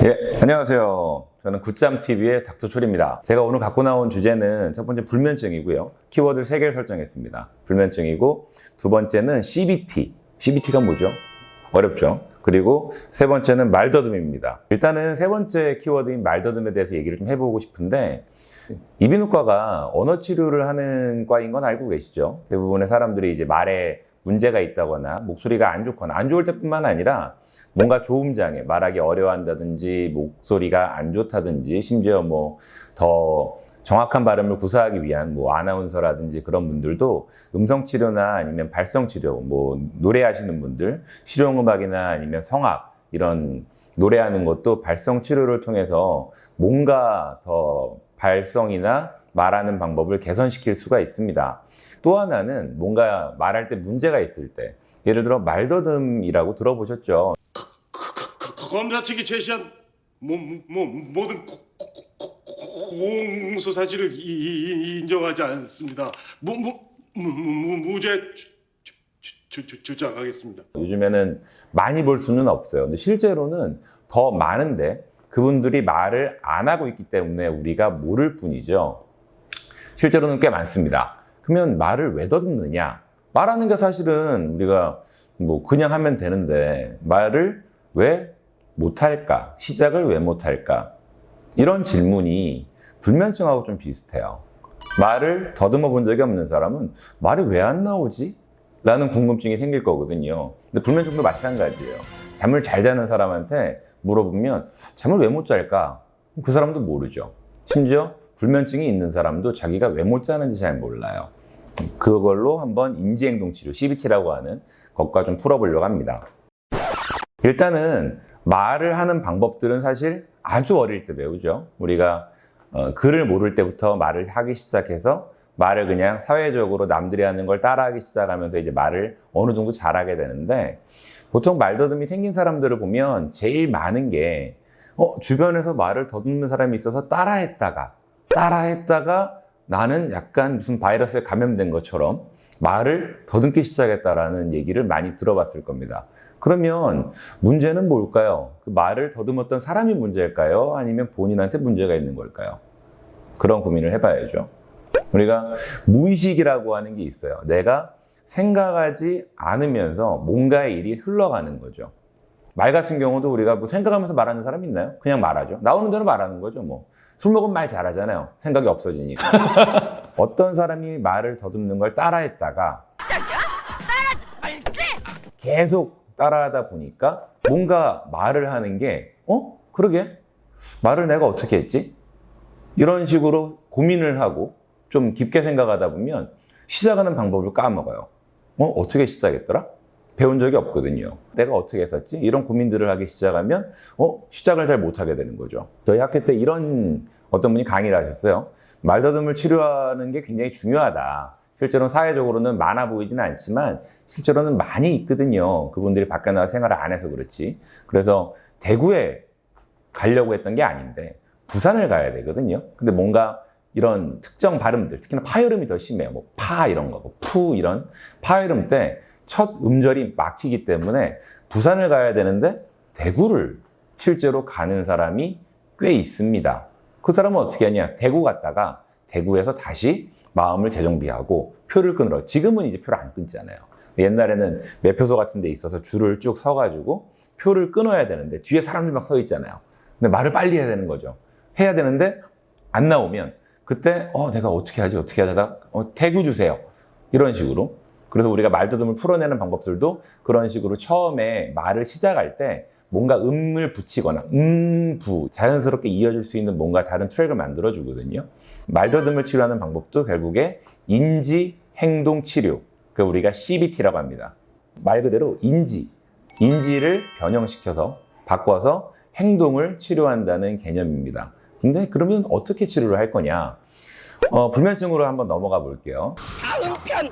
예, 안녕하세요. 저는 굿잠TV의 닥터초리입니다. 제가 오늘 갖고 나온 주제는 첫 번째 불면증이고요. 키워드를 3개를 설정했습니다. 불면증이고, 두 번째는 CBT. CBT가 뭐죠? 어렵죠? 그리고 세 번째는 말더듬입니다. 일단은 세 번째 키워드인 말더듬에 대해서 얘기를 좀 해보고 싶은데, 이비인후과가 언어 치료를 하는 과인 건 알고 계시죠? 대부분의 사람들이 이제 말에 문제가 있다거나 목소리가 안 좋거나 안 좋을 때뿐만 아니라 뭔가 조음 장애, 말하기 어려워한다든지 목소리가 안 좋다든지 심지어 뭐 더 정확한 발음을 구사하기 위한 뭐 아나운서라든지 그런 분들도 음성 치료나 아니면 발성 치료, 뭐 노래하시는 분들, 실용음악이나 아니면 성악 이런 노래하는 것도 발성 치료를 통해서 뭔가 더 발성이나 말하는 방법을 개선시킬 수가 있습니다. 또 하나는 뭔가 말할 때 문제가 있을 때, 예를 들어 말더듬이라고 들어보셨죠? 검사 측이 제시한 모든 공소 사실을 인정하지 않습니다. 무죄 주장하겠습니다. 요즘에는 많이 볼 수는 없어요. 근데 실제로는 더 많은데 그분들이 말을 안 하고 있기 때문에 우리가 모를 뿐이죠. 실제로는 꽤 많습니다. 그러면 말을 왜 더듬느냐? 말하는 게 사실은 우리가 뭐 그냥 하면 되는데 말을 왜 못할까? 시작을 왜 못할까? 이런 질문이 불면증하고 좀 비슷해요. 말을 더듬어 본 적이 없는 사람은 말이 왜 안 나오지? 라는 궁금증이 생길 거거든요. 근데 불면증도 마찬가지예요. 잠을 잘 자는 사람한테 물어보면 잠을 왜 못 잘까? 그 사람도 모르죠. 심지어 불면증이 있는 사람도 자기가 왜 못 자는지 잘 몰라요. 그걸로 한번 인지행동치료, CBT라고 하는 것과 좀 풀어보려고 합니다. 일단은 말을 하는 방법들은 사실 아주 어릴 때 배우죠. 우리가 글을 모를 때부터 말을 하기 시작해서 말을 그냥 사회적으로 남들이 하는 걸 따라하기 시작하면서 이제 말을 어느 정도 잘하게 되는데, 보통 말더듬이 생긴 사람들을 보면 제일 많은 게 주변에서 말을 더듬는 사람이 있어서 따라했다가 나는 약간 무슨 바이러스에 감염된 것처럼 말을 더듬기 시작했다라는 얘기를 많이 들어봤을 겁니다. 그러면 문제는 뭘까요? 그 말을 더듬었던 사람이 문제일까요? 아니면 본인한테 문제가 있는 걸까요? 그런 고민을 해봐야죠. 우리가 무의식이라고 하는 게 있어요. 내가 생각하지 않으면서 뭔가의 일이 흘러가는 거죠. 말 같은 경우도 우리가 뭐 생각하면서 말하는 사람 있나요? 그냥 말하죠. 나오는 대로 말하는 거죠. 뭐 술 먹으면 말 잘하잖아요. 생각이 없어지니까. 어떤 사람이 말을 더듬는 걸 따라했다가 계속 따라하다 보니까 뭔가 말을 하는 게 그러게? 말을 내가 어떻게 했지? 이런 식으로 고민을 하고 좀 깊게 생각하다 보면 시작하는 방법을 까먹어요. 어떻게 시작했더라? 배운 적이 없거든요. 내가 어떻게 했었지? 이런 고민들을 하기 시작하면 시작을 잘 못하게 되는 거죠. 저희 학교 때 이런 어떤 분이 강의를 하셨어요. 말더듬을 치료하는 게 굉장히 중요하다. 실제로는 사회적으로는 많아 보이지는 않지만 실제로는 많이 있거든요. 그분들이 밖에 나와 생활을 안 해서 그렇지. 그래서 대구에 가려고 했던 게 아닌데 부산을 가야 되거든요. 근데 뭔가 이런 특정 발음들, 특히나 파열음이 더 심해요. 뭐 파 이런 거, 뭐 푸 이런 파열음 때 첫 음절이 막히기 때문에 부산을 가야 되는데 대구를 실제로 가는 사람이 꽤 있습니다. 그 사람은 어떻게 하냐? 대구 갔다가 대구에서 다시 마음을 재정비하고 표를 끊으러, 지금은 이제 표를 안 끊잖아요. 옛날에는 매표소 같은 데 있어서 줄을 쭉 서가지고 표를 끊어야 되는데 뒤에 사람들 막 서 있잖아요. 근데 말을 빨리 해야 되는 거죠. 해야 되는데 안 나오면 그때 내가 어떻게 하다가 대구 주세요. 이런 식으로. 그래서 우리가 말더듬을 풀어내는 방법들도 그런 식으로 처음에 말을 시작할 때 뭔가 음을 붙이거나 부 자연스럽게 이어질 수 있는 뭔가 다른 트랙을 만들어 주거든요. 말더듬을 치료하는 방법도 결국에 인지 행동 치료, 그 우리가 CBT라고 합니다. 말 그대로 인지를 변형시켜서 바꿔서 행동을 치료한다는 개념입니다. 근데 그러면 어떻게 치료를 할 거냐? 불면증으로 한번 넘어가 볼게요. 다음 편